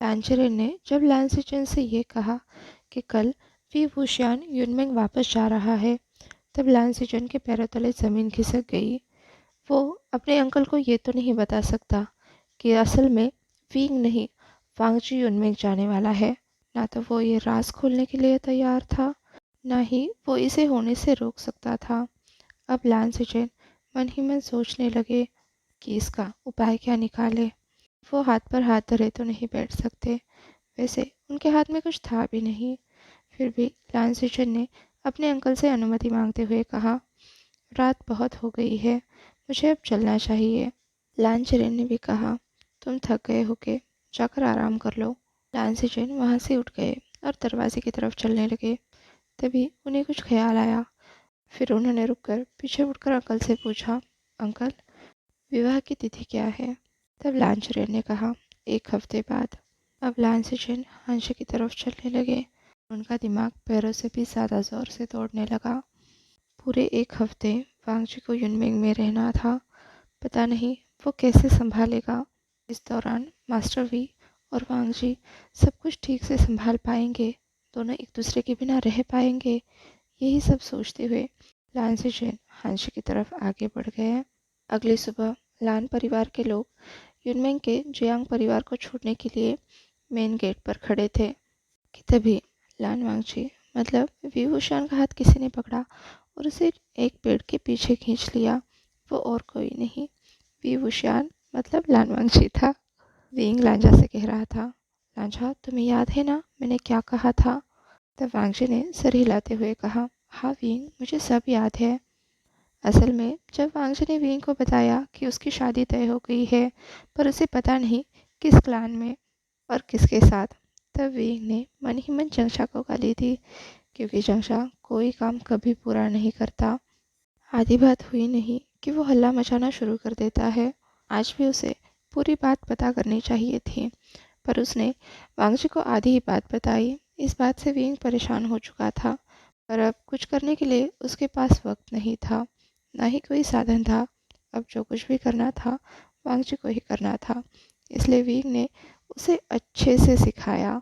लांचरेन ने जब लान सिचन से ये कहा कि कल वी वुशियान युनमेंग वापस जा रहा है, तब लान सिचन के पैरों तले ज़मीन खिसक गई। वो अपने अंकल को ये तो नहीं बता सकता कि असल में विंग नहीं, वांगजी युनमेंग जाने वाला है। ना तो वो ये राज खोलने के लिए तैयार था, ना ही वो इसे होने से रोक सकता था। अब लान सिचन मन ही मन सोचने लगे कि इसका उपाय क्या निकाले। वो हाथ पर हाथ धरे तो नहीं बैठ सकते, वैसे उनके हाथ में कुछ था भी नहीं। फिर भी लान सिचन ने अपने अंकल से अनुमति मांगते हुए कहा, रात बहुत हो गई है, मुझे अब चलना चाहिए। लान चिरेन ने भी कहा, तुम थक गए होगे, जाकर आराम कर लो। लान सिचन वहाँ से उठ गए और दरवाजे की तरफ चलने लगे। तभी उन्हें कुछ ख्याल आया। फिर उन्होंने रुककर पीछे मुड़कर अंकल से पूछा, अंकल, विवाह की तिथि क्या है? तब लान चिरेन ने कहा, 1 हफ्ते बाद। अब लान सिचन हंस की तरफ चलने लगे। उनका दिमाग पैरों से भी ज़्यादा जोर से दौड़ने लगा। पूरे 1 हफ्ते वांगजी को युनमेंग में रहना था। पता नहीं वो कैसे संभालेगा। इस दौरान मास्टर वी और वांगजी सब कुछ ठीक से संभाल पाएंगे, दोनों एक दूसरे के बिना रह पाएंगे? यही सब सोचते हुए लान सिचन हंस की तरफ आगे बढ़ गए। अगली सुबह लान परिवार के लोग युनमेंग के जियांग परिवार को छोड़ने के लिए मेन गेट पर खड़े थे कि तभी लान वांगजी मतलब वी वुशियान का हाथ किसी ने पकड़ा और उसे एक पेड़ के पीछे खींच लिया। वो और कोई नहीं, वी वुशियान मतलब लान वांगजी था। विंग लांझा से कह रहा था, लांझा, तुम्हें याद है ना मैंने क्या कहा था? तब वांगजी ने सर हिलाते हुए कहा, हाँ विंग, मुझे सब याद है। असल में जब वांगजी ने विंग को बताया कि उसकी शादी तय हो गई है, पर उसे पता नहीं किस क्लान में और किसके साथ, तब विंग ने मन ही मन जंगशा को गाली दी, क्योंकि जंगशा कोई काम कभी पूरा नहीं करता। आधी बात हुई नहीं कि वो हल्ला मचाना शुरू कर देता है। आज भी उसे पूरी बात पता करनी चाहिए थी, पर उसने वांगजी को आधी ही बात बताई। इस बात से विंग परेशान हो चुका था, पर अब कुछ करने के लिए उसके पास वक्त नहीं था, ना ही कोई साधन था। अब जो कुछ भी करना था वांगजी को ही करना था, इसलिए विंग ने उसे अच्छे से सिखाया।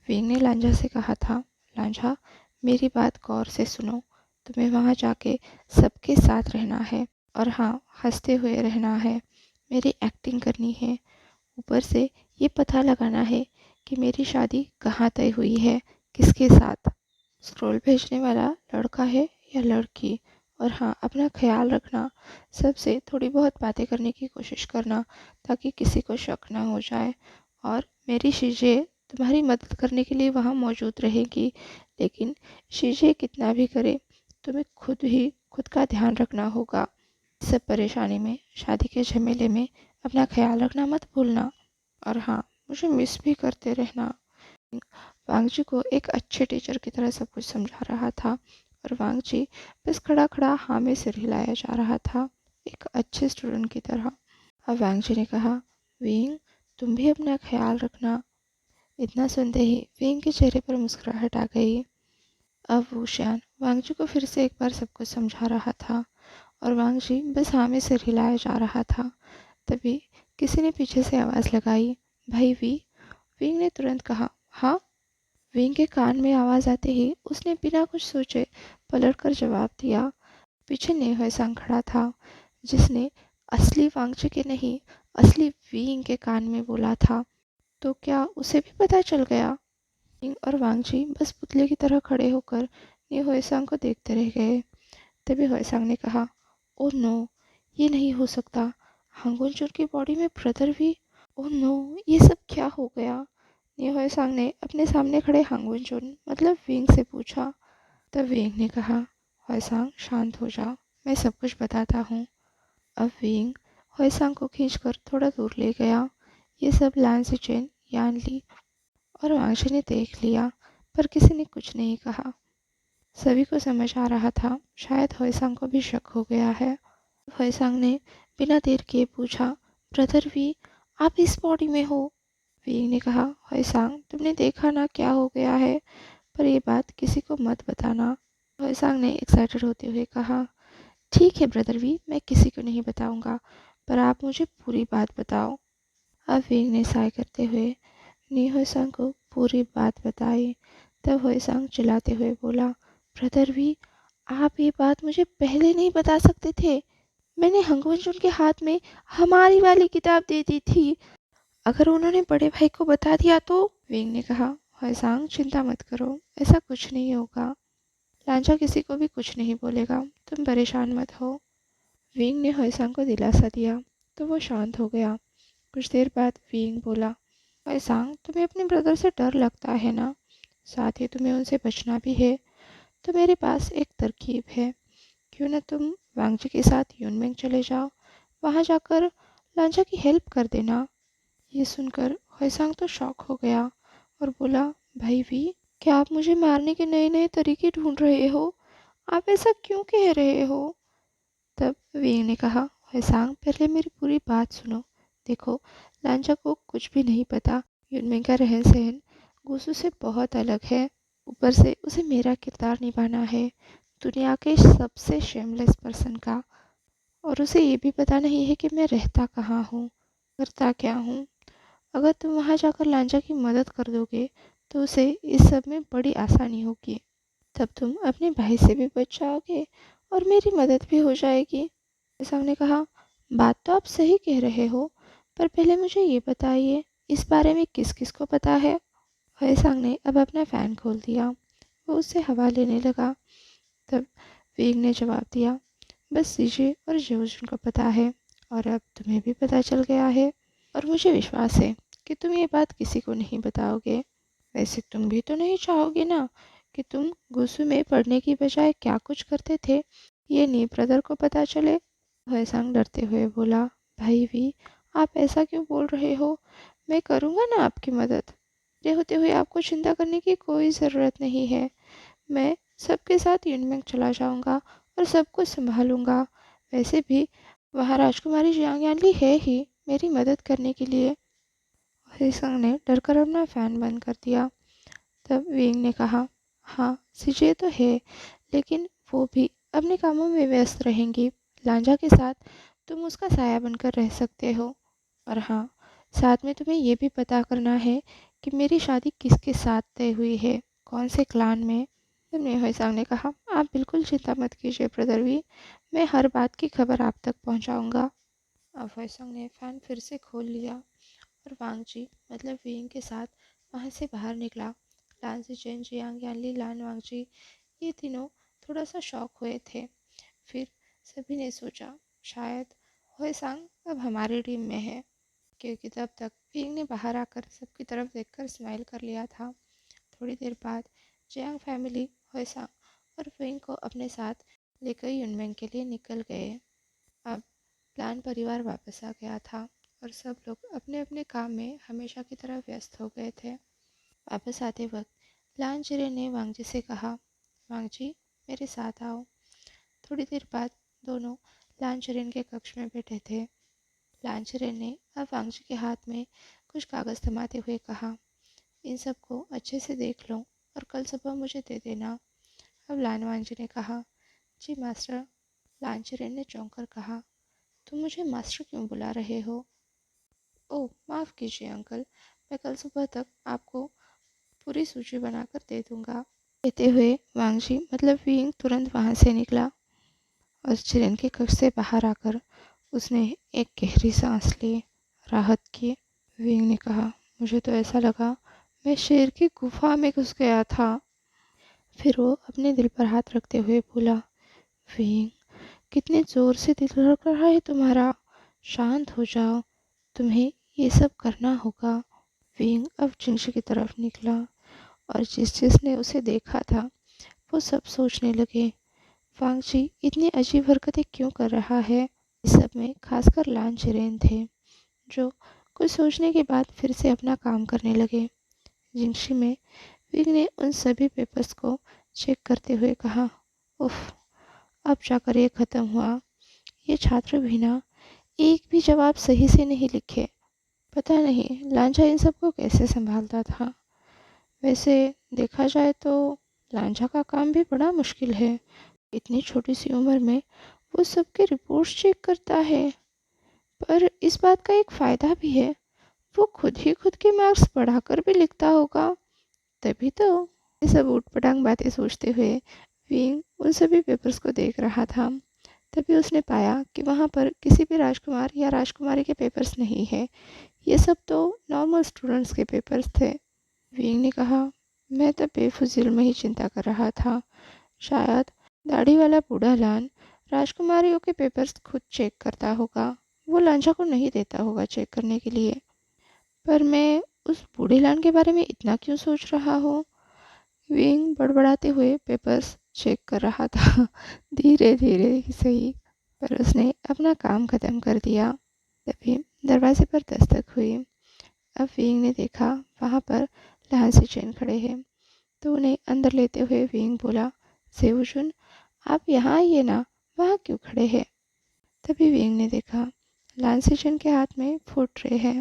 विंग ने लांझा से कहा था, लांझा, मेरी बात गौर से सुनो, तुम्हें वहाँ जाके सबके साथ रहना है, और हाँ, हंसते हुए रहना है, मेरी एक्टिंग करनी है, ऊपर से ये पता लगाना है कि मेरी शादी कहाँ तय हुई है, किसके साथ, स्क्रोल भेजने वाला लड़का है या लड़की, और हाँ, अपना ख्याल रखना, सबसे थोड़ी बहुत बातें करने की कोशिश करना ताकि किसी को शक ना हो जाए। और मेरी शीशे तुम्हारी मदद करने के लिए वहाँ मौजूद रहेगी, लेकिन शीशे कितना भी करे, तुम्हें खुद ही खुद का ध्यान रखना होगा। सब परेशानी में, शादी के झमेले में अपना ख्याल रखना मत भूलना, और हाँ, मुझे मिस भी करते रहना। वांगजी को एक अच्छे टीचर की तरह सब कुछ समझा रहा था, और वांगजी बस खड़ा खड़ा हाँ में सिर हिलाया जा रहा था, एक अच्छे स्टूडेंट की तरह। अब वांगजी ने कहा, विंग, तुम भी अपना ख्याल रखना। इतना सुनते ही विंग के चेहरे पर मुस्कुराहट आ गई। अब वुशियान वांगजी को फिर से एक बार सब कुछ समझा रहा था, और वांगजी बस हाँ में सिर हिलाया जा रहा था। तभी किसी ने पीछे से आवाज़ लगाई, भाई वी। विंग ने तुरंत कहा, हाँ। विंग के कान में आवाज़ आते ही उसने बिना कुछ सोचे पलटकर जवाब दिया। पीछे नेहुएसांग खड़ा था, जिसने असली वांगजी के नहीं, असली विंग के कान में बोला था। तो क्या उसे भी पता चल गया? विंग और वांगजी बस पुतले की तरह खड़े होकर नेहुएसांग को देखते रह गए। तभी हुएसांग ने कहा, ओह नो, ये नहीं हो सकता, हांगुनचुन की बॉडी में ब्रदर भी। ओह नो, ये सब क्या हो गया? न्योहोसांग ने अपने सामने खड़े हांगुनचुन मतलब विंग से पूछा। तब विंग ने कहा, होएसांग शांत हो जा, मैं सब कुछ बताता हूँ। अब विंग होएसांग को खींचकर थोड़ा दूर ले गया। ये सब लान सिचेन, यान ली और वांगशी ने देख लिया, पर किसी ने कुछ नहीं कहा। सभी को समझ आ रहा था शायद होएसांग को भी शक हो गया है। होएसांग ने बिना देर किए पूछा, ब्रदर वी, आप इस बॉडी में हो? विंग ने कहा, होएसांग, तुमने देखा ना क्या हो गया है, पर ये बात किसी को मत बताना। होएसांग ने एक्साइटेड होते हुए कहा, ठीक है ब्रदर वी, मैं किसी को नहीं बताऊंगा, पर आप मुझे पूरी बात बताओ। अब विंग ने साय करते हुए ने होइसांग को पूरी बात बताई। तब होइसांग चिल्लाते हुए बोला, ब्रदर वी, आप ये बात मुझे पहले नहीं बता सकते थे। मैंने हंगवंचुन के हाथ में हमारी वाली किताब दे दी थी। अगर उन्होंने बड़े भाई को बता दिया तो? विंग ने कहा, होइसांग चिंता मत करो, ऐसा कुछ नहीं होगा। लांचा किसी को भी कुछ नहीं बोलेगा, तुम परेशान मत हो। विंग ने होइसांग को दिलासा दिया तो वो शांत हो गया। कुछ देर बाद विंग बोला, होइसांग तुम्हें अपने ब्रदर से डर लगता है ना, साथ ही तुम्हें उनसे बचना भी है। तो मेरे पास एक तरकीब है, क्यों न तुम वांगजी के साथ यूनमेंग चले जाओ, वहाँ जाकर लांचा की हेल्प कर देना। ये सुनकर होइसांग तो शॉक हो गया और बोला, भाई वी, क्या आप मुझे मारने के नए नए तरीके ढूंढ रहे हो? आप ऐसा क्यों कह रहे हो? तब वी ने कहा, होइसांग पहले मेरी पूरी बात सुनो। देखो, लांचा को कुछ भी नहीं पता। यूनमेंग का रहन सहन गुसू से बहुत अलग है। ऊपर से उसे मेरा किरदार निभाना है, दुनिया के सबसे शेमलेस पर्सन का। और उसे ये भी पता नहीं है कि मैं रहता कहाँ हूँ, करता क्या हूँ। अगर तुम वहाँ जाकर लांचा की मदद कर दोगे तो उसे इस सब में बड़ी आसानी होगी। तब तुम अपने भाई से भी बच जाओगे और मेरी मदद भी हो जाएगी। साहब ने कहा, बात तो आप सही कह रहे हो, पर पहले मुझे ये बताइए, इस बारे में किस किस को पता है? होइसांग ने अब अपना फ़ैन खोल दिया। वो उससे हवा लेने लगा। तब वेग ने जवाब दिया, बस सीजे और जोजन को पता है, और अब तुम्हें भी पता चल गया है। और मुझे विश्वास है कि तुम ये बात किसी को नहीं बताओगे। वैसे तुम भी तो नहीं चाहोगे ना कि तुम गुस्से में पड़ने की बजाय क्या कुछ करते थे ये नी ब्रदर को पता चले? वैसांग डरते हुए बोला, भाई वी, आप ऐसा क्यों बोल रहे हो? मैं करूँगा ना आपकी मदद। ये होते हुए आपको चिंता करने की कोई ज़रूरत नहीं है। मैं सबके साथ यूनमेंग चला जाऊँगा और सब कुछ संभालूँगा। वैसे भी वहाँ राजकुमारी जियांग यानली है ही मेरी मदद करने के लिए। हेसंग ने डरकर अपना फ़ैन बंद कर दिया। तब विंग ने कहा, हाँ सीजे तो है, लेकिन वो भी अपने कामों में व्यस्त रहेंगी। लांजा के साथ तुम उसका साया बनकर रह सकते हो। और हाँ, साथ में तुम्हें ये भी पता करना है कि मेरी शादी किसके साथ तय हुई है, कौन से क्लान में। तुमने होइसांग ने कहा, आप बिल्कुल चिंता मत कीजिए ब्रदर वी, मैं हर बात की खबर आप तक पहुंचाऊंगा। अब होइसांग ने फ़ैन फिर से खोल लिया और वांगजी मतलब विंग के साथ वहाँ से बाहर निकला। लान सिचेन, जियांग यानली, लान वांगजी ये तीनों थोड़ा सा शॉक हुए थे। फिर सभी ने सोचा, शायद होइसांग अब हमारी टीम में है, क्योंकि तब तक विंग ने बाहर आकर सबकी तरफ देखकर स्माइल कर लिया था। थोड़ी देर बाद जियांग फैमिली होइसांग और विंग को अपने साथ लेकर यूनमेंग के लिए निकल गए। अब प्लान परिवार वापस आ गया था और सब लोग अपने अपने काम में हमेशा की तरह व्यस्त हो गए थे। वापस आते वक्त लानचिरे ने वांगजी से कहा, वांगजी मेरे साथ आओ। थोड़ी देर बाद दोनों लानचिरेन के कक्ष में बैठे थे। लानचिरेन ने अब वांगजी के हाथ में कुछ कागज़ थमाते हुए कहा, इन सबको अच्छे से देख लो और कल सुबह मुझे दे देना। अब लान वांगजी ने कहा, जी मास्टर। लानचिरेन ने चौंक कर कहा, तुम मुझे मास्टर क्यों बुला रहे हो? ओह माफ़ कीजिए अंकल, मैं कल सुबह तक आपको पूरी सूची बनाकर दे दूंगा। कहते हुए वांगजी मतलब विंग तुरंत वहाँ से निकला और चिरेन के कक्ष से बाहर आकर उसने एक गहरी सांस ली, राहत की। विंग ने कहा, मुझे तो ऐसा लगा मैं शेर की गुफा में घुस गया था। फिर वो अपने दिल पर हाथ रखते हुए बोला, विंग, कितने जोर से दिल धड़क रहा है तुम्हारा, शांत हो जाओ, तुम्हें ये सब करना होगा। विंग अब जिंगशी की तरफ निकला और जिसने उसे देखा था वो सब सोचने लगे, वांगजी इतनी अजीब हरकतें क्यों कर रहा है। इस सब में खासकर लान चिरेन थे, जो कुछ सोचने के बाद फिर से अपना काम करने लगे। जिंगशी में विंग ने उन सभी पेपर्स को चेक करते हुए कहा, उफ, अब जाकर ये ख़त्म हुआ। ये छात्र भी ना एक भी जवाब सही से नहीं लिखे। पता नहीं लांझा इन सबको कैसे संभालता था। वैसे देखा जाए तो लांझा का काम भी बड़ा मुश्किल है। इतनी छोटी सी उम्र में वो सबके रिपोर्ट्स चेक करता है। पर इस बात का एक फ़ायदा भी है, वो खुद ही खुद के मार्क्स बढ़ाकर भी लिखता होगा, तभी तो। ये सब ऊटपटांग बातें सोचते हुए विंग उन सभी पेपर्स को देख रहा था। तभी उसने पाया कि वहाँ पर किसी भी राजकुमार या राजकुमारी के पेपर्स नहीं है। ये सब तो नॉर्मल स्टूडेंट्स के पेपर्स थे। विंग ने कहा, मैं तो बेफिजूल में ही चिंता कर रहा था। शायद दाढ़ी वाला बूढ़ा लान राजकुमारियों के पेपर्स खुद चेक करता होगा। वो लांझा को नहीं देता होगा चेक करने के लिए। पर मैं उस बूढ़े लान के बारे में इतना क्यों सोच रहा हूँ? विंग बड़बड़ाते हुए पेपर्स चेक कर रहा था। धीरे धीरे ही सही, पर उसने अपना काम खत्म कर दिया। तभी दरवाजे पर दस्तक हुई। अब विंग ने देखा वहाँ पर लान सिचेन खड़े हैं, तो उन्हें अंदर लेते हुए विंग बोला, सेवुजुन, आप यहाँ आइए ना, वहाँ क्यों खड़े हैं? तभी विंग ने देखा लान सिचेन के हाथ में फूड ट्रे है।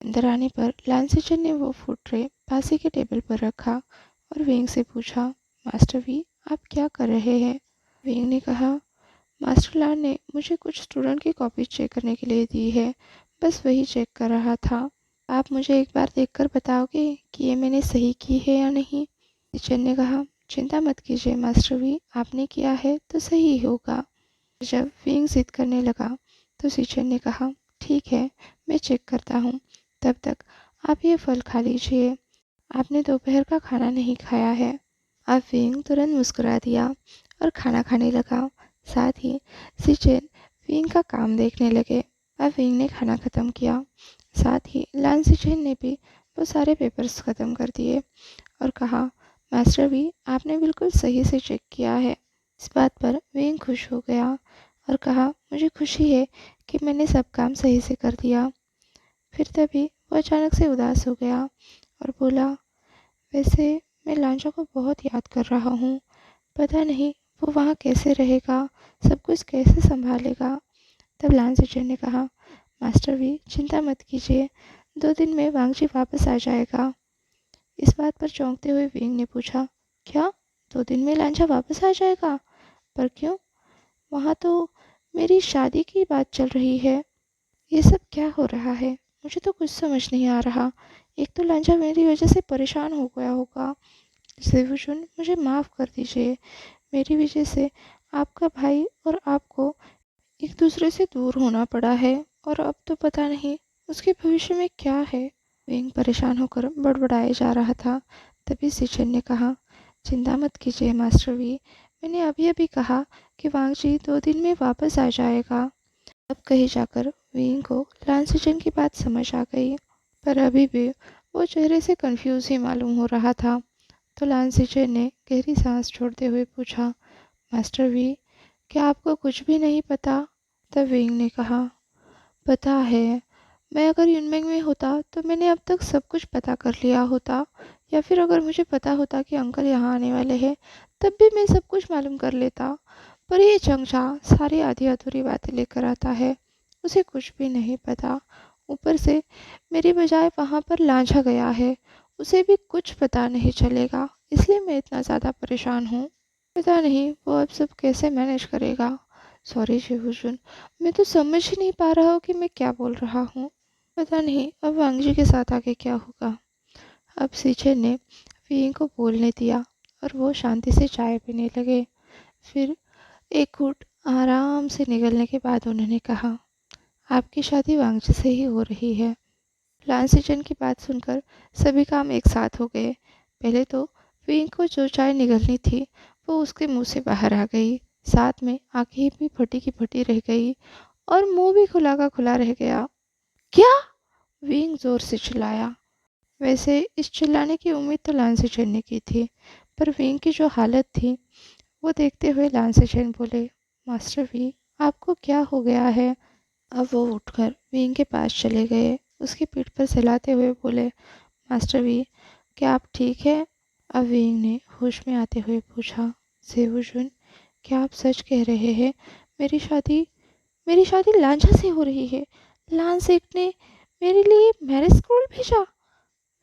अंदर आने पर लान सिचेन ने वो फूड ट्रे पास ही के टेबल पर रखा और विंग से पूछा, मास्टर वी, आप क्या कर रहे हैं? विंग ने कहा, मास्टर लान ने मुझे कुछ स्टूडेंट की कॉपी चेक करने के लिए दी है, बस वही चेक कर रहा था। आप मुझे एक बार देखकर बताओगे कि ये मैंने सही की है या नहीं? टीचर ने कहा, चिंता मत कीजिए मास्टर वी, आपने किया है तो सही होगा। जब विंग जिद करने लगा तो टीचर ने कहा, ठीक है, मैं चेक करता हूँ, तब तक आप ये फल खा लीजिए, आपने दोपहर का खाना नहीं खाया है। अब विंग तुरंत मुस्कुरा दिया और खाना खाने लगा। साथ ही सिचेन विंग का काम देखने लगे। अब विंग ने खाना खत्म किया। साथ ही लान सिचेन ने भी वो सारे पेपर्स खत्म कर दिए और कहा, मास्टर वी, आपने बिल्कुल सही से चेक किया है। इस बात पर विंग खुश हो गया और कहा, मुझे खुशी है कि मैंने सब काम सही से कर दिया। फिर तभी वो अचानक से उदास हो गया और बोला, वैसे मैं लांचा को बहुत याद कर रहा हूँ। पता नहीं वो वहाँ कैसे रहेगा, सब कुछ कैसे संभालेगा। तब लान सिचेन ने कहा, मास्टर वी, चिंता मत कीजिए, 2 दिन में वांगजी वापस आ जाएगा। इस बात पर चौंकते हुए विंग ने पूछा, क्या 2 दिन में लांचा वापस आ जाएगा? पर क्यों? वहाँ तो मेरी शादी की बात चल रही है। ये सब क्या हो रहा है? मुझे तो कुछ समझ नहीं आ रहा। एक तो लांचा मेरी वजह से परेशान हो गया होगा। सेवुजुन, मुझे माफ़ कर दीजिए। मेरी वजह से आपका भाई और आपको एक दूसरे से दूर होना पड़ा है और अब तो पता नहीं उसके भविष्य में क्या है। विंग परेशान होकर बड़बड़ाए जा रहा था। तभी सिचेन ने कहा, चिंता मत कीजिए मास्टर वी, मैंने अभी अभी कहा कि वांगजी 2 दिन में वापस आ जाएगा। अब कहीं जाकर विंग को लान सिचेन की बात समझ आ गई, पर अभी भी वो चेहरे से कंफ्यूज ही मालूम हो रहा था। तो लान सिचेन ने गहरी सांस छोड़ते हुए पूछा, मास्टर वी, क्या आपको कुछ भी नहीं पता? तब विंग ने कहा, पता है, मैं अगर यूनमेंग में होता तो मैंने अब तक सब कुछ पता कर लिया होता, या फिर अगर मुझे पता होता कि अंकल यहाँ आने वाले हैं तब भी मैं सब कुछ मालूम कर लेता। पर ये चंगचा सारी आधी अधूरी बातें लेकर आता है, उसे कुछ भी नहीं पता। ऊपर से मेरी बजाय वहाँ पर लांझा गया है, उसे भी कुछ पता नहीं चलेगा, इसलिए मैं इतना ज़्यादा परेशान हूँ। पता नहीं वो अब सब कैसे मैनेज करेगा। सॉरी शिवुजुन, मैं तो समझ ही नहीं पा रहा हूँ कि मैं क्या बोल रहा हूँ। पता नहीं अब वांगजी के साथ आगे क्या होगा। अब सीचे ने विंग को बोलने दिया और वो शांति से चाय पीने लगे। फिर एक घूंट आराम से निगलने के बाद उन्होंने कहा, आपकी शादी वांगजी से ही हो रही है। लांसीचन की बात सुनकर सभी काम एक साथ हो गए। पहले तो विंग को जो चाय निगलनी थी वो उसके मुंह से बाहर आ गई, साथ में आंखें भी फटी की फटी रह गई और मुंह भी खुला का खुला रह गया। क्या? विंग जोर से चिल्लाया। वैसे इस चिल्लाने की उम्मीद तो लांसीचन ने की थी, पर विंग की जो हालत थी वो देखते हुए लांसीचन बोले, मास्टर वी, आपको क्या हो गया है? अब वो उठकर विंग के पास चले गए, उसकी पीठ पर सहलाते हुए बोले, मास्टर वी, क्या आप ठीक है? अब विंग ने होश में आते हुए पूछा, सेवुजुन, क्या आप सच कह रहे हैं? मेरी शादी मेरी शादी लांझा से हो रही है? लान सेठ ने मेरे लिए मैरिज स्क्रोल भेजा?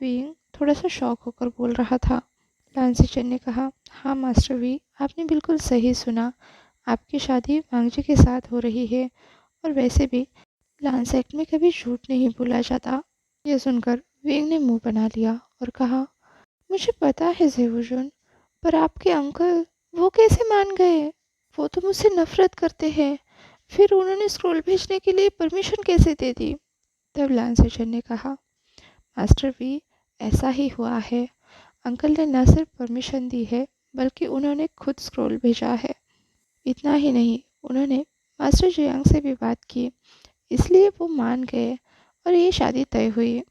विंग थोड़ा सा शॉक होकर बोल रहा था। लान सेचन ने कहा, हाँ मास्टर वी, आपने बिल्कुल सही सुना, आपकी शादी वांगजी के साथ हो रही है। और वैसे भी लांसेट में कभी झूठ नहीं बोला जाता। यह सुनकर विंग ने मुंह बना लिया और कहा, मुझे पता है जेवुजुन, पर आपके अंकल वो कैसे मान गए? वो तो मुझसे नफरत करते हैं। फिर उन्होंने स्क्रोल भेजने के लिए परमिशन कैसे दे दी? तब लांसेचन ने कहा, मास्टर वी, ऐसा ही हुआ है। अंकल ने न सिर्फ परमिशन दी है, बल्कि उन्होंने खुद स्क्रोल भेजा है। इतना ही नहीं, उन्होंने मास्टर जियांग से भी बात की, इसलिए वो मान गए और ये शादी तय हुई।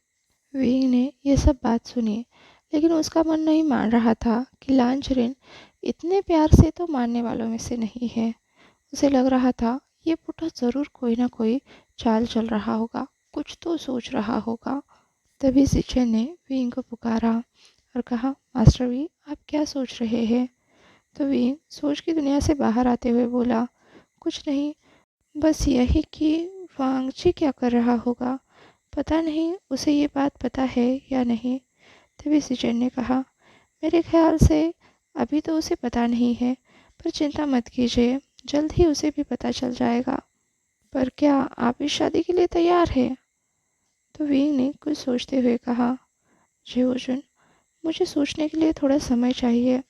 विंग ने यह सब बात सुनी, लेकिन उसका मन नहीं मान रहा था कि लांचरिन इतने प्यार से तो मानने वालों में से नहीं है। उसे लग रहा था ये बुढ़ा जरूर कोई ना कोई चाल चल रहा होगा, कुछ तो सोच रहा होगा। तभी सिचन ने विंग को पुकारा और कहा, मास्टर वी, आप क्या सोच रहे हैं? तो विंग सोच की दुनिया से बाहर आते हुए बोला, कुछ नहीं, बस यही कि वांगची क्या कर रहा होगा। पता नहीं उसे ये बात पता है या नहीं। तभी सिचन ने कहा, मेरे ख्याल से अभी तो उसे पता नहीं है, पर चिंता मत कीजिए, जल्द ही उसे भी पता चल जाएगा। पर क्या आप इस शादी के लिए तैयार हैं? तो विंग ने कुछ सोचते हुए कहा, जेवोजुन, मुझे सोचने के लिए थोड़ा समय चाहिए।